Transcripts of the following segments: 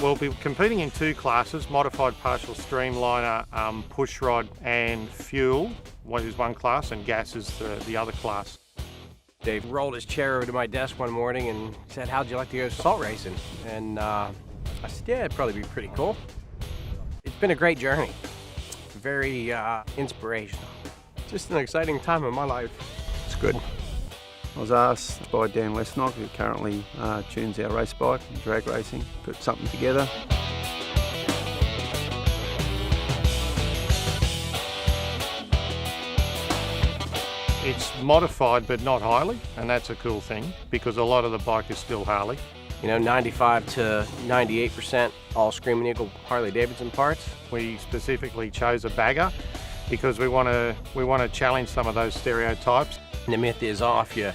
We'll be competing in two classes, modified partial streamliner, push rod and fuel, what is one class, and gas is the other class. Dave rolled his chair over to my desk one morning and said, "How'd you like to go salt racing?" And I said, "Yeah, it'd probably be pretty cool." It's been a great journey, very inspirational. Just an exciting time in my life. It's good. I was asked by Dan Lesnock, who currently tunes our race bike, drag racing, put something together. It's modified but not Harley, and that's a cool thing because a lot of the bike is still Harley. You know, 95 to 98% all Screaming Eagle Harley Davidson parts. We specifically chose a bagger because we want to challenge some of those stereotypes. The myth is off. You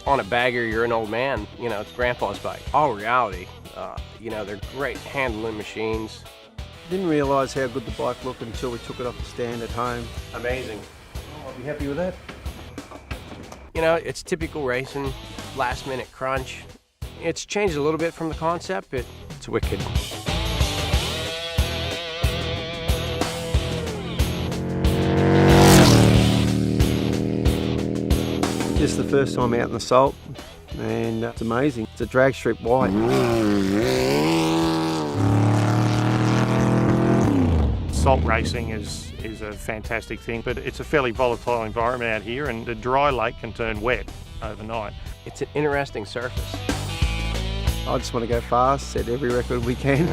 on a bagger, you're an old man. You know, it's grandpa's bike. All reality, you know, they're great handling machines. Didn't realise how good the bike looked until we took it off the stand at home. Amazing. I'll be happy with that. You know, it's typical racing, last minute crunch. It's changed a little bit from the concept, but it's wicked. This is the first time out in the salt, and it's amazing. It's a drag strip white. Salt racing is a fantastic thing, but it's a fairly volatile environment out here, and the dry lake can turn wet overnight. It's an interesting surface. I just want to go fast, set every record we can.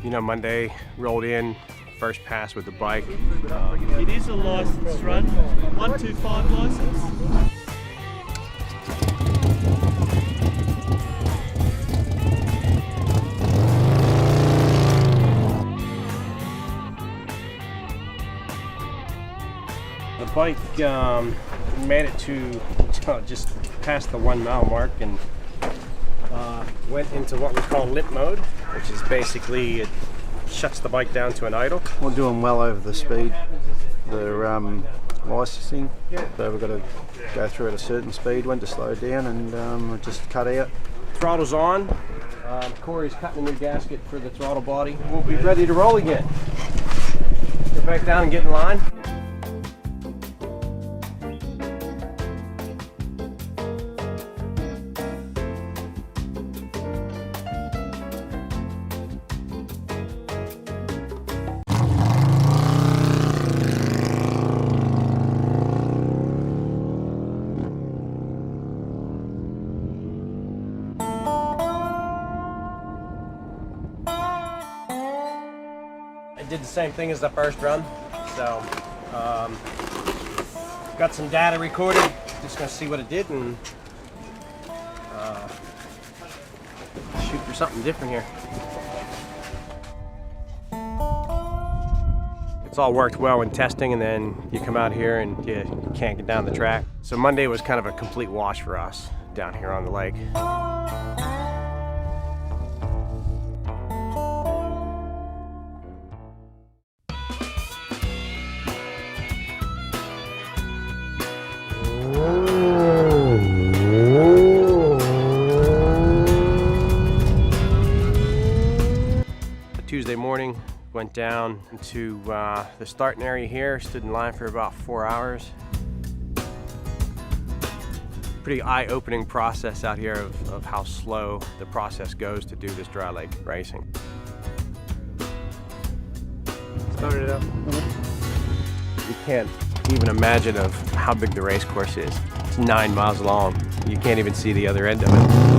You know, Monday rolled in, first pass with the bike. It is a licensed run, 125 license. The bike made it to just past the 1 mile mark and went into what we call limp mode, which is basically it shuts the bike down to an idle. We're doing well over the speed, the licensing, so we've got to go through at a certain speed, when to slow down, and just cut out. Throttle's on. Corey's cutting a new gasket for the throttle body. We'll be ready to roll again. Get back down and get in line. I did the same thing as the first run, so got some data recorded. Just gonna see what it did and shoot for something different here. It's all worked well in testing, and then you come out here and you can't get down the track. So Monday was kind of a complete wash for us down here on the lake. Tuesday morning, went down to the starting area here, stood in line for about 4 hours. Pretty eye-opening process out here of how slow the process goes to do this dry lake racing. Started it up. You can't even imagine of how big the race course is. It's 9 miles long. You can't even see the other end of it.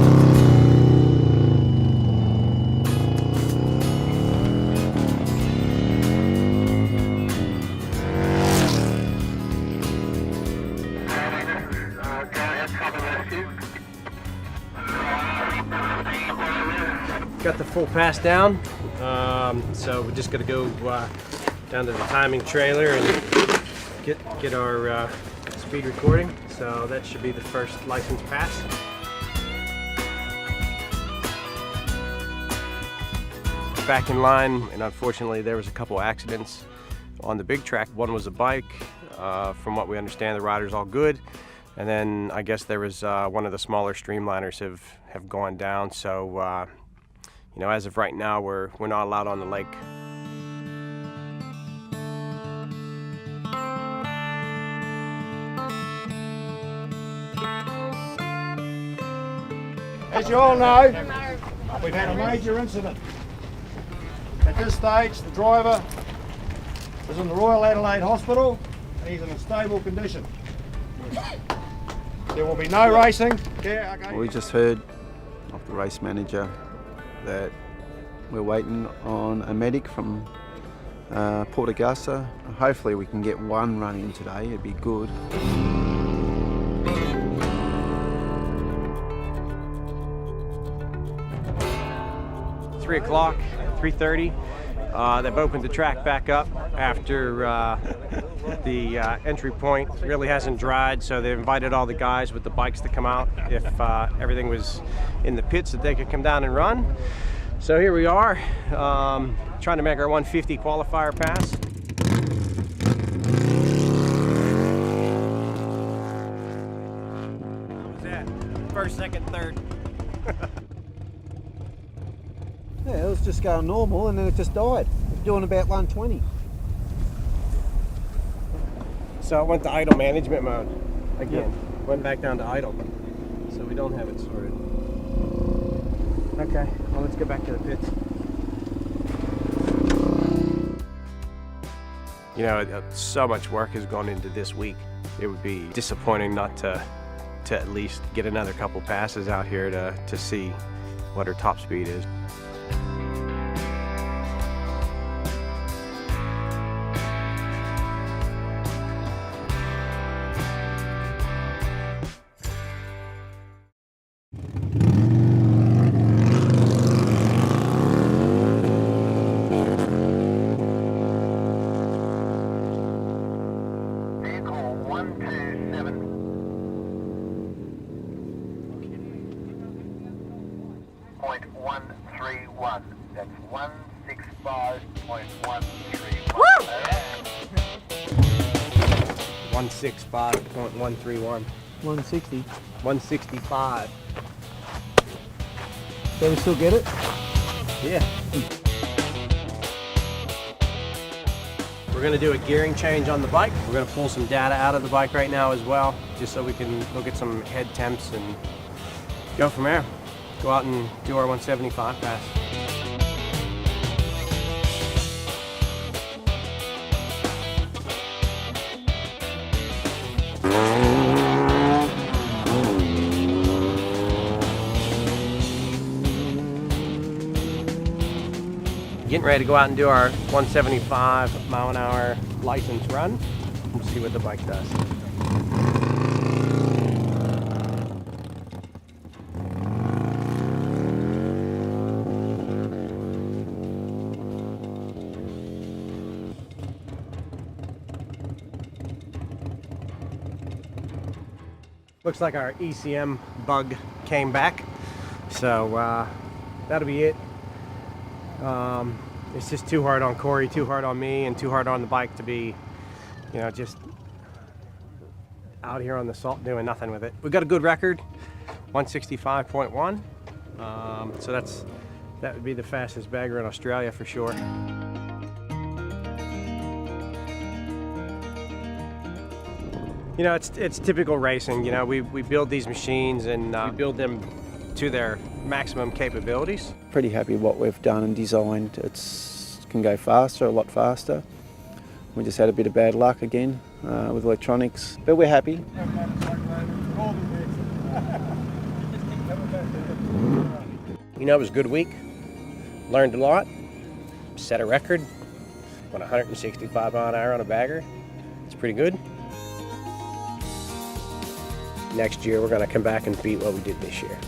Got the full pass down, so we're just gonna go down to the timing trailer and get our speed recording. So that should be the first license pass. Back in line, and unfortunately there was a couple accidents on the big track. One was a bike. From what we understand, the rider's all good. And then I guess there was one of the smaller streamliners have gone down. So, you know, as of right now, we're not allowed on the lake. As you all know, we've had a major incident. At this stage, the driver is in the Royal Adelaide Hospital and he's in a stable condition. There will be no racing. Yeah, okay. We just heard off the race manager that we're waiting on a medic from Port Augusta. Hopefully we can get one run in today, it'd be good. 3 o'clock, 3:30. They've opened the track back up after the entry point really hasn't dried, so they invited all the guys with the bikes to come out if everything was in the pits that they could come down and run. So here we are, trying to make our 150 qualifier pass. What was that? First, second, third. Yeah, it was just going normal and then it just died. Doing about 120. So it went to idle management mode again. Went back down to idle. So we don't have it sorted. Okay, well, let's get back to the pits. You know, so much work has gone into this week. It would be disappointing not to at least get another couple passes out here to see what her top speed is. .131. That's 165.131. 165.131. 160. 165. Can we still get it? Yeah. We're going to do a gearing change on the bike. We're going to pull some data out of the bike right now as well, just so we can look at some head temps and go from there. Go out and do our 175 pass. Getting ready to go out and do our 175 mile an hour license run and see what the bike does. Looks like our ECM bug came back, so that'll be it. It's just too hard on Corey, too hard on me, and too hard on the bike to be, you know, just out here on the salt doing nothing with it. We've got a good record, 165.1. So that would be the fastest bagger in Australia for sure. You know, it's typical racing. You know, we build these machines and we build them to their maximum capabilities. Pretty happy with what we've done and designed. It can go faster, a lot faster. We just had a bit of bad luck again with electronics, but we're happy. You know, it was a good week. Learned a lot. Set a record. Went 165 mile an hour on a bagger. It's pretty good. Next year, we're going to come back and beat what we did this year.